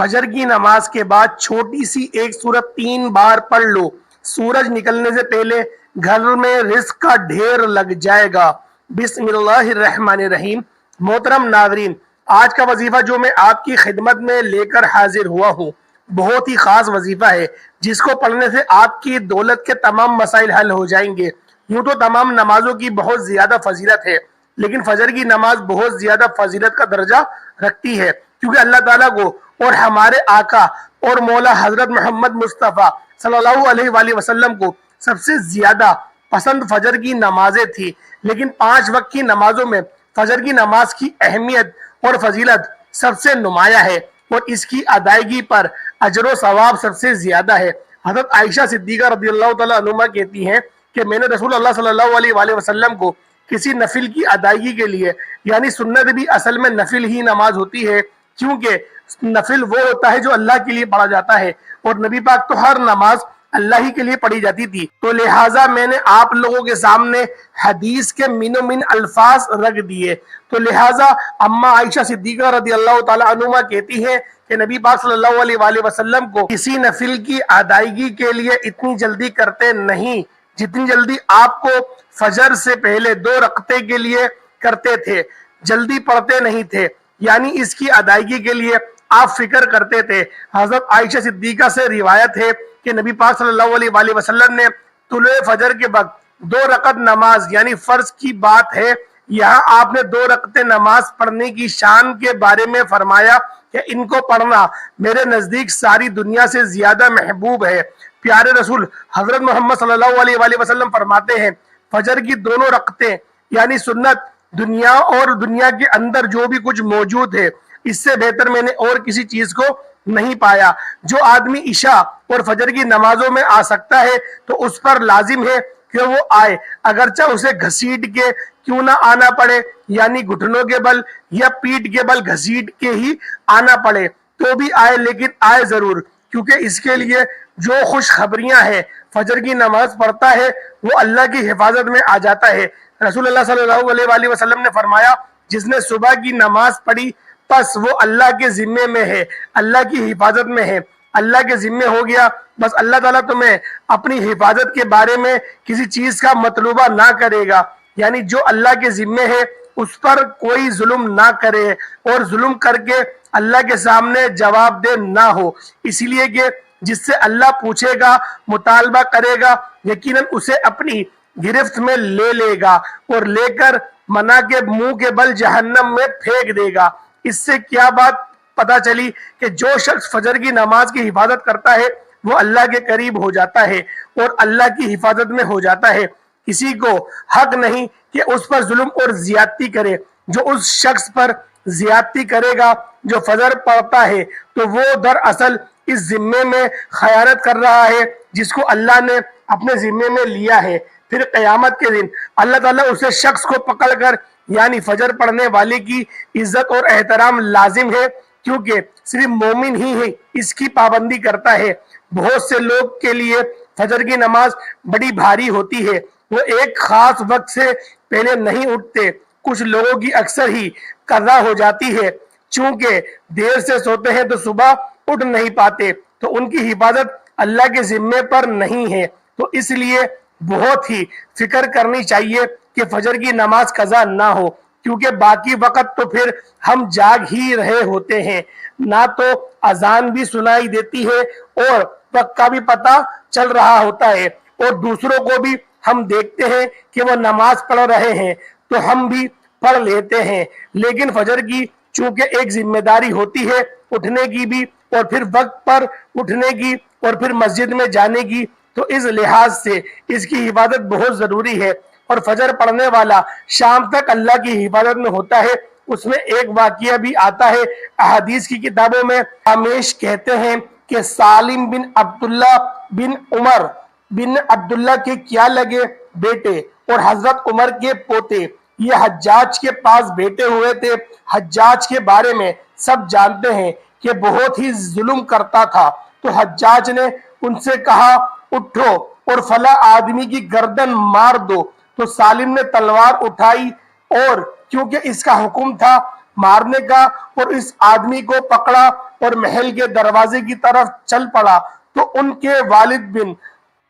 فجر کی نماز کے بعد چھوٹی سی ایک سورت 3 بار پڑھ لو، سورج نکلنے سے پہلے گھر میں رزق کا ڈھیر لگ جائے گا۔ بسم اللہ الرحمن الرحیم۔ محترم ناظرین، آج کا وظیفہ جو میں آپ کی خدمت میں لے کر حاضر ہوا ہوں بہت ہی خاص وظیفہ ہے، جس کو پڑھنے سے آپ کی دولت کے تمام مسائل حل ہو جائیں گے۔ یوں تو تمام نمازوں کی بہت زیادہ فضیلت ہے، لیکن فجر کی نماز بہت زیادہ فضیلت کا درجہ رکھتی ہے، کیونکہ اللہ تعالیٰ کو اور ہمارے آقا اور مولا حضرت محمد مصطفیٰ صلی اللہ علیہ وآلہ وسلم کو سب سے زیادہ پسند فجر کی نمازیں تھی۔ لیکن 5 وقت کی نمازوں میں فجر کی نماز کی اہمیت اور فضیلت سب سے نمایاں ہے، اور اس کی ادائیگی پر اجر و ثواب سب سے زیادہ ہے۔ حضرت عائشہ صدیقہ رضی اللہ تعالیٰ عنہا کہتی ہیں کہ میں نے رسول اللہ صلی اللہ علیہ وآلہ وسلم کو کسی نفل کی ادائیگی کے لیے، یعنی سنت بھی اصل میں نفل ہی نماز ہوتی ہے، کیونکہ نفل وہ ہوتا ہے جو اللہ کے لیے پڑھا جاتا ہے، اور نبی پاک تو ہر نماز اللہ ہی کے لیے پڑھی جاتی تھی، تو لہٰذا میں نے آپ لوگوں کے سامنے حدیث کے من من الفاظ رکھ دیے۔ تو لہٰذا اما عائشہ صدیقہ رضی اللہ تعالیٰ عنہا کہتی ہیں کہ نبی پاک صلی اللہ علیہ وآلہ وسلم کو کسی نفل کی ادائیگی کے لیے اتنی جلدی کرتے نہیں جتنی جلدی آپ کو فجر سے پہلے 2 رکعتیں کے لیے کرتے تھے، جلدی پڑھتے نہیں تھے، یعنی اس کی ادائیگی کے لیے آپ فکر کرتے تھے۔ حضرت عائشہ صدیقہ سے روایت ہے کہ نبی پاک صلی اللہ علیہ وآلہ وسلم نے طلوع فجر کے وقت 2 رکعت نماز یعنی فرض کی بات ہے، یہاں آپ نے 2 رکعتیں نماز پڑھنے کی شان کے بارے میں فرمایا کہ ان کو پڑھنا میرے نزدیک ساری دنیا سے زیادہ محبوب ہے۔ پیارے رسول حضرت محمد صلی اللہ علیہ وآلہ وسلم فرماتے ہیں فجر کی 2 رکعتیں یعنی سنت دنیا اور دنیا کے اندر جو بھی کچھ موجود ہے اس سے بہتر میں نے اور کسی چیز کو نہیں پایا۔ جو آدمی عشاء اور فجر کی نمازوں میں آ سکتا ہے تو اس پر لازم ہے کہ وہ آئے، اگرچہ اسے گھسیٹ کے کیوں نہ آنا پڑے، یعنی گھٹنوں کے بل یا پیٹھ کے بل گھسیٹ کے ہی آنا پڑے تو بھی آئے، لیکن آئے ضرور، کیونکہ اس کے لیے جو خوشخبریاں ہیں فجر کی نماز پڑھتا ہے وہ اللہ کی حفاظت میں آ جاتا ہے۔ رسول اللہ صلی اللہ علیہ وآلہ وسلم نے فرمایا جس نے صبح کی نماز پڑھی بس وہ اللہ کے ذمے میں ہے، اللہ کی حفاظت میں ہے، اللہ کے ذمے ہو گیا، بس اللہ تعالیٰ تمہیں اپنی حفاظت کے بارے میں کسی چیز کا مطلوبہ نہ کرے گا، یعنی جو اللہ کے ذمے ہے اس پر کوئی ظلم نہ کرے اور ظلم کر کے اللہ کے سامنے جواب دہ نہ ہو، اس لیے کہ جس سے اللہ پوچھے گا، مطالبہ کرے گا، یقیناً اسے اپنی گرفت میں لے لے گا اور لے کر منع کے منہ کے بل جہنم میں پھینک دے گا۔ اس سے کیا بات پتہ چلی کہ جو شخص فجر کی نماز کی حفاظت کرتا ہے وہ اللہ کے قریب ہو جاتا ہے اور اللہ کی حفاظت میں ہو جاتا ہے۔ کسی کو حق نہیں کہ اس پر ظلم اور زیادتی کرے، جو اس شخص پر زیادتی کرے گا جو فجر پڑھتا ہے تو وہ دراصل اس ذمے میں خیانت کر رہا ہے جس کو اللہ نے اپنے ذمے میں لیا ہے۔ پھر قیامت کے دن اللہ تعالیٰ اسے شخص کو پکڑ کر یعنی فجر پڑھنے والے کی عزت اور احترام لازم ہے، کیونکہ صرف مومن ہی اس کی پابندی کرتا ہے۔ بہت سے لوگ کے لیے فجر کی نماز بڑی بھاری ہوتی ہے، وہ ایک خاص وقت سے پہلے نہیں اٹھتے، کچھ لوگوں کی اکثر ہی قضا ہو جاتی ہے، چونکہ دیر سے سوتے ہیں تو صبح اٹھ نہیں پاتے، تو ان کی حفاظت اللہ کے ذمے پر نہیں ہے، تو اس لیے بہت ہی فکر کرنی چاہیے کہ فجر کی نماز قضا نہ ہو، کیونکہ باقی وقت تو پھر ہم جاگ ہی رہے ہوتے ہیں، نہ تو اذان بھی سنائی دیتی ہے اور وقت کا بھی پتہ چل رہا ہوتا ہے، اور دوسروں کو بھی ہم دیکھتے ہیں کہ وہ نماز پڑھ رہے ہیں تو ہم بھی پڑھ لیتے ہیں، لیکن فجر کی چونکہ ایک ذمہ داری ہوتی ہے اٹھنے کی بھی، اور پھر وقت پر اٹھنے کی اور پھر مسجد میں جانے کی، تو اس لحاظ سے اس کی حفاظت بہت ضروری ہے۔ اور فجر پڑھنے والا شام تک اللہ کی حفاظت میں ہوتا ہے۔ اس میں ایک واقعہ بھی آتا ہے احادیث کی کتابوں میں، ہمیش کہتے ہیں کہ سالم بن عبداللہ بن عمر بن عبداللہ کے کیا لگے بیٹے اور حضرت عمر کے پوتے، یہ حجاج کے پاس بیٹھے ہوئے تھے۔ حجاج کے بارے میں سب جانتے ہیں کہ بہت ہی ظلم کرتا تھا، تو حجاج نے ان سے کہا اٹھو اور فلاں آدمی کی گردن مار دو، تو سالم نے تلوار اٹھائی، اور کیونکہ اس کا حکم تھا مارنے کا، اور اس آدمی کو پکڑا اور محل کے دروازے کی طرف چل پڑا تو ان کے والد بن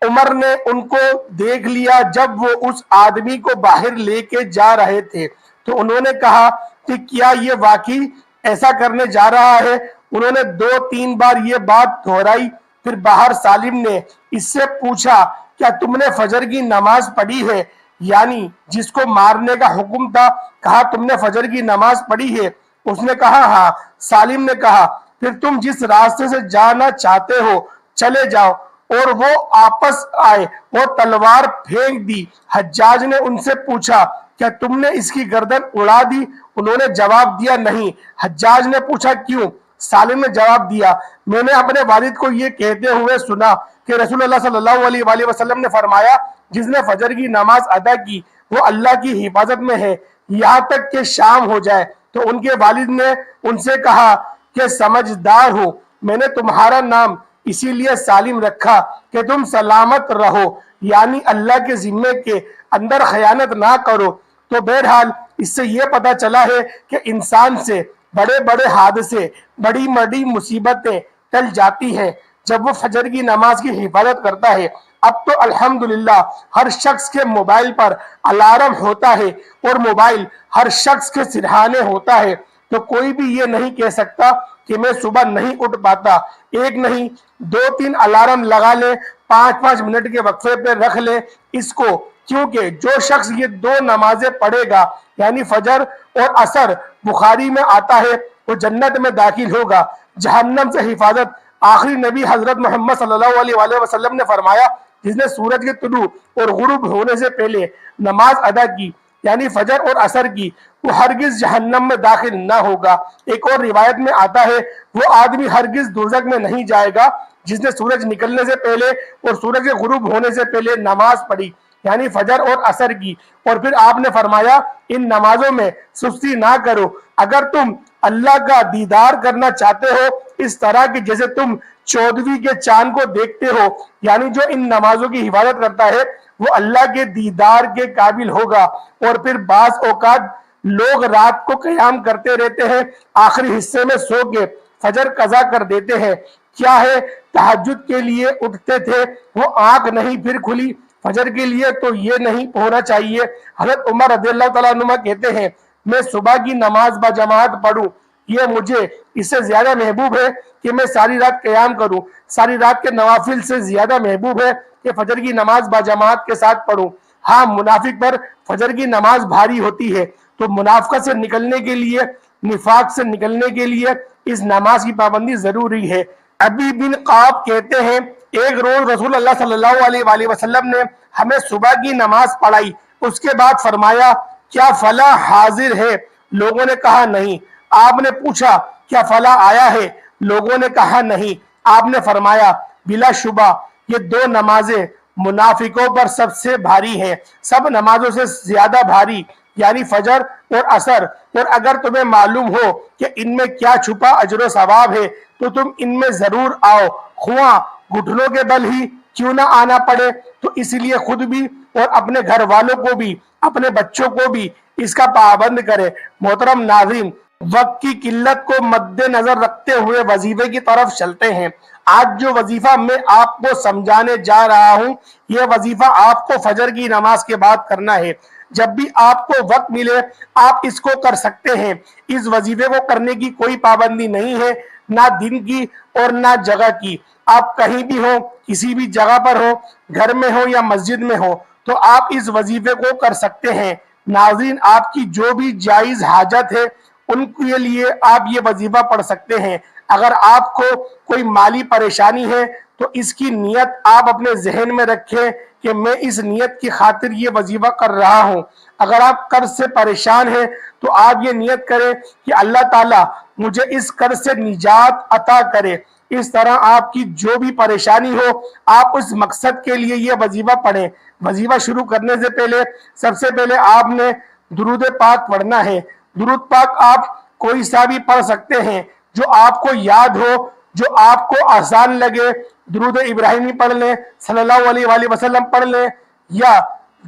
عمر نے ان کو دیکھ لیا جب وہ اس آدمی کو باہر لے کے جا رہے تھے، تو انہوں نے کہا کہ کیا یہ واقعی ایسا کرنے جا رہا ہے؟ انہوں نے 2-3 بار یہ بات دہرائی۔ پھر باہر سالم نے اس سے پوچھا کیا تم نے فجر کی نماز پڑھی ہے؟ یعنی جس کو مارنے کا حکم تھا، کہا تم نے فجر کی نماز پڑھی ہے؟ اس نے کہا ہاں۔ سالم نے کہا پھر تم جس راستے سے جانا چاہتے ہو چلے جاؤ، اور وہ آپس آئے اور تلوار پھینک دی۔ حجاج نے ان سے پوچھا کیا تم نے اس کی گردن اڑا دی؟ انہوں نے جواب دیا نہیں۔ حجاج نے پوچھا کیوں؟ سالم نے جواب دیا میں نے اپنے والد کو یہ کہتے ہوئے سنا کہ رسول اللہ صلی اللہ علیہ وآلہ وسلم نے فرمایا جس نے فجر کی نماز ادا کی وہ اللہ کی حفاظت میں ہے یہاں تک کہ شام ہو جائے۔ تو ان کے والد نے ان سے کہا کہ سمجھدار ہو، میں نے تمہارا نام اسی لیے سالم رکھا کہ تم سلامت رہو، یعنی اللہ کے ذمے کے اندر خیانت نہ کرو۔ تو بہرحال اس سے یہ پتہ چلا ہے کہ انسان سے بڑے بڑے حادثے، بڑی بڑی مصیبتیں ٹل جاتی ہیں جب وہ فجر کی نماز کی حفاظت کرتا ہے۔ اب تو الحمدللہ ہر شخص کے موبائل پر الارم ہوتا ہے اور موبائل ہر شخص کے سرہانے ہوتا ہے، تو کوئی بھی یہ نہیں کہہ سکتا کہ میں صبح نہیں اٹھ پاتا۔ ایک نہیں 2-3 الارم لگا لے، 5-5 منٹ کے وقفے پہ رکھ لے اس کو، کیونکہ جو شخص یہ 2 نمازیں پڑھے گا یعنی فجر اور عصر، بخاری میں آتا ہے وہ جنت میں داخل ہوگا، جہنم سے حفاظت۔ آخری نبی حضرت محمد صلی اللہ علیہ وآلہ وسلم نے فرمایا جس نے سورج کے طلوع اور غروب ہونے سے پہلے نماز ادا کی یعنی فجر اور عصر کی، وہ ہرگز جہنم میں داخل نہ ہوگا۔ ایک اور روایت میں آتا ہے وہ آدمی ہرگز دوزخ میں نہیں جائے گا جس نے سورج نکلنے سے پہلے اور سورج کے غروب ہونے سے پہلے نماز پڑھی یعنی فجر اور عصر کی۔ اور پھر آپ نے فرمایا ان نمازوں میں سستی نہ کرو، اگر تم اللہ کا دیدار کرنا چاہتے ہو اس طرح کہ جیسے تم 14ویں کے چاند کو دیکھتے ہو، یعنی جو ان نمازوں کی حفاظت کرتا ہے وہ اللہ کے دیدار کے قابل ہوگا۔ اور پھر بعض اوقات لوگ رات کو قیام کرتے رہتے ہیں، آخری حصے میں سو کے فجر قضا کر دیتے ہیں۔ کیا ہے تہجد کے لیے اٹھتے تھے، وہ آنکھ نہیں پھر کھلی، فجر کے لیے تو یہ نہیں ہونا چاہیے۔ حضرت عمر رضی اللہ تعالیٰ عنہ کہتے ہیں میں صبح کی نماز بجماعت پڑھوں، یہ مجھے اس سے زیادہ محبوب ہے کہ میں ساری رات قیام کروں، ساری رات کے نوافل سے زیادہ محبوب ہے کہ فجر کی نماز بجماعت کے ساتھ پڑھوں۔ ہاں منافق پر فجر کی نماز بھاری ہوتی ہے، تو منافقت سے نکلنے کے لیے، نفاق سے نکلنے کے لیے اس نماز کی پابندی ضروری ہے۔ ابی بن قعب کہتے ہیں ایک روز رسول اللہ صلی اللہ علیہ وآلہ وسلم نے ہمیں صبح کی نماز پڑھائی، اس کے بعد فرمایا کیا فلاں حاضر ہے؟ لوگوں نے کہا نہیں۔ آپ نے پوچھا کیا فلاں آیا ہے؟ لوگوں نے کہا نہیں۔ آپ نے فرمایا بلا شبہ یہ 2 نمازیں منافقوں پر سب سے بھاری ہیں، سب نمازوں سے زیادہ بھاری، یعنی فجر اور عصر، اور اگر تمہیں معلوم ہو کہ ان میں کیا چھپا اجر و ثواب ہے تو تم ان میں ضرور آؤ، خواہ گھٹنوں کے بل ہی کیوں نہ آنا پڑے۔ تو اس لیے خود بھی اور اپنے گھر والوں کو بھی، اپنے بچوں کو بھی اس کا پابند کرے۔ محترم ناظرین، وقت کی قلت کو مد نظر رکھتے ہوئے وظیفے کی طرف چلتے ہیں۔ آج جو وظیفہ میں آپ کو سمجھانے جا رہا ہوں یہ وظیفہ آپ کو فجر کی نماز کے بعد کرنا ہے۔ جب بھی آپ کو وقت ملے آپ اس کو کر سکتے ہیں۔ اس وظیفے کو کرنے کی کوئی پابندی نہیں ہے، نہ دن کی اور نہ جگہ کی۔ آپ کہیں بھی ہوں، کسی بھی جگہ پر ہوں، گھر میں ہوں یا مسجد میں ہوں، تو آپ اس وظیفے کو کر سکتے ہیں۔ ناظرین، آپ کی جو بھی جائز حاجت ہے ان کے لیے آپ یہ وظیفہ پڑھ سکتے ہیں۔ اگر آپ کو کوئی مالی پریشانی ہے تو اس کی نیت آپ اپنے ذہن میں رکھیں کہ میں اس نیت کی خاطر یہ وظیفہ کر رہا ہوں۔ اگر آپ قرض سے پریشان ہیں تو آپ یہ نیت کریں کہ اللہ تعالیٰ مجھے اس قرض سے نجات عطا کرے۔ اس طرح آپ کی جو بھی پریشانی ہو آپ اس مقصد کے لیے یہ وظیفہ پڑھیں۔ وظیفہ شروع کرنے سے پہلے سب سے پہلے آپ نے درود پاک پڑھنا ہے۔ درود پاک آپ کوئی سا بھی پڑھ سکتے ہیں جو آپ کو یاد ہو، جو آپ کو آسان لگے۔ درود ابراہیمی پڑھ لیں، صلی اللہ علیہ وآلہ وسلم پڑھ لیں، یا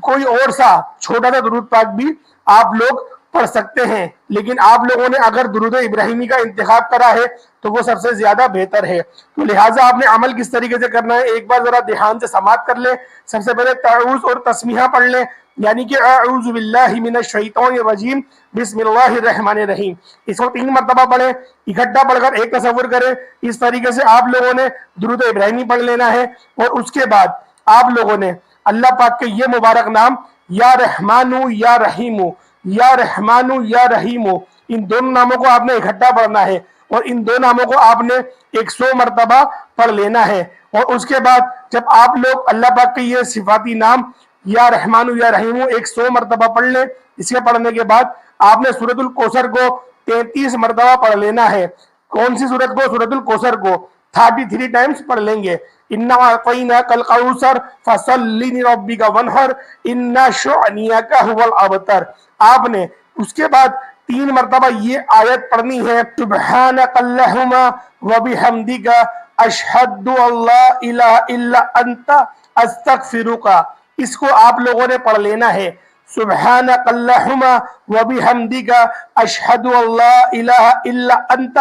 کوئی اور سا چھوٹا سا درود پاک بھی آپ لوگ پڑھ سکتے ہیں، لیکن آپ لوگوں نے اگر درود ابراہیمی کا انتخاب کرا ہے تو وہ سب سے زیادہ بہتر ہے۔ تو لہٰذا آپ نے عمل کس طریقے سے کرنا ہے، ایک بار ذرا دھیان سے سماعت کر لیں۔ سب سے پہلے تعوذ اور تسمیہ پڑھ لیں، یعنی کہ اعوذ باللہ من الشیطان الرجیم بسم اللہ الرحمن الرحیم، اس کو 3 مرتبہ پڑھیں۔ اکٹھا پڑھ کر ایک تصور کریں، اس طریقے سے آپ لوگوں نے درود ابراہیمی پڑھ لینا ہے، اور اس کے بعد آپ لوگوں نے اللہ پاک کے یہ مبارک نام یا رحمانو یا رحیمو، یا رحمانو یا رحیمو، ان دونوں ناموں کو آپ نے اکٹھا پڑھنا ہے، اور ان دو ناموں کو آپ نے 100 مرتبہ پڑھ لینا ہے۔ اور اس کے بعد جب آپ لوگ اللہ پاک کے یہ صفاتی نام یا رحمانو یا رحیمو 100 مرتبہ پڑھ لیں، اس کے پڑھنے کے بعد آپ نے سورۃ الکوثر کو 33 مرتبہ پڑھ لینا ہے۔ کون سی سورت کو؟ سورۃ الکوثر کو 33 ٹائمز پڑھ لیں گے۔ اِنَّا أَعْطَيْنَاكَ الْكَوْثَرَ فَصَلِّ لِرَبِّكَ وَانْحَرْ إِنَّ شَانِئَكَ هُوَ الْأَبْتَرُ۔ آپ نے اس کے بعد 3 مرتبہ یہ آیت پڑھنی ہے، سبحانک اللہم وبحمدک اشہد ان لا الہ الا انت استغفرک، اس کو آپ لوگوں نے پڑھ لینا ہے، سبحانک اللہم وبحمدک اشہد ان لا الہ الا انت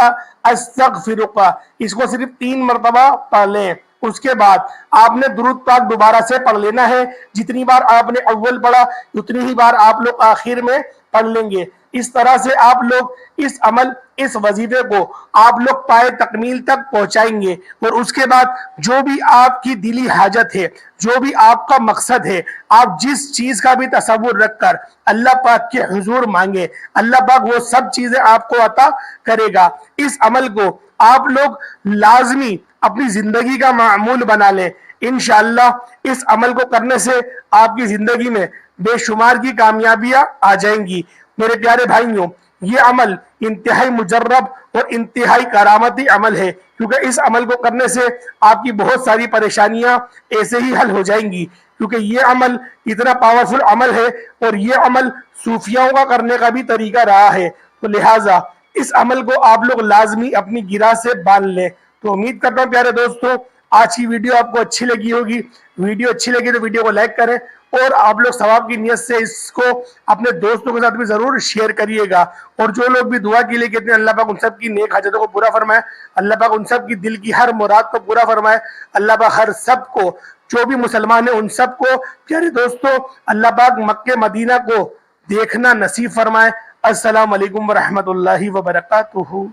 استغفرک، اس کو صرف 3 مرتبہ پڑھ لیں۔ اس کے بعد آپ نے درود پاک دوبارہ سے پڑھ لینا ہے، جتنی بار آپ نے اول پڑھا اتنی ہی بار آپ لوگ آخر میں پڑھ لیں گے۔ اس طرح سے آپ لوگ اس عمل، اس وظیفے کو آپ لوگ پائے تکمیل تک پہنچائیں گے، اور اس کے بعد جو بھی آپ کی دلی حاجت ہے، جو بھی آپ کا مقصد ہے، آپ جس چیز کا بھی تصور رکھ کر اللہ پاک کے حضور مانگے، اللہ پاک وہ سب چیزیں آپ کو عطا کرے گا۔ اس عمل کو آپ لوگ لازمی اپنی زندگی کا معمول بنا لیں، انشاءاللہ اس عمل کو کرنے سے آپ کی زندگی میں بے شمار کی کامیابیاں آ جائیں گی۔ میرے پیارے بھائیوں، یہ عمل انتہائی مجرب اور انتہائی کرامتی عمل ہے، کیونکہ اس عمل کو کرنے سے آپ کی بہت ساری پریشانیاں ایسے ہی حل ہو جائیں گی، کیونکہ یہ عمل اتنا پاورفل عمل ہے، اور یہ عمل صوفیاؤں کا کرنے کا بھی طریقہ رہا ہے۔ تو لہٰذا اس عمل کو آپ لوگ لازمی اپنی گرہ سے باندھ لیں۔ تو امید کرتا ہوں پیارے دوستوں آج کی ویڈیو آپ کو اچھی لگی ہوگی۔ ویڈیو اچھی لگی تو ویڈیو کو لائک کریں، اور آپ لوگ ثواب کی نیت سے اس کو اپنے دوستوں کے ساتھ بھی ضرور شیئر کریے گا۔ اور جو لوگ بھی دعا کے لیے کہتے ہیں اللہ پاک ان سب کی نیک حاجتوں کو پورا فرمائے، اللہ پاک ان سب کی دل کی ہر مراد کو پورا فرمائے، اللہ پاک ہر سب کو، جو بھی مسلمان ہیں ان سب کو پیارے دوستوں اللہ پاک مکہ مدینہ کو دیکھنا نصیب فرمائے۔ السلام علیکم ورحمۃ اللہ وبرکاتہ۔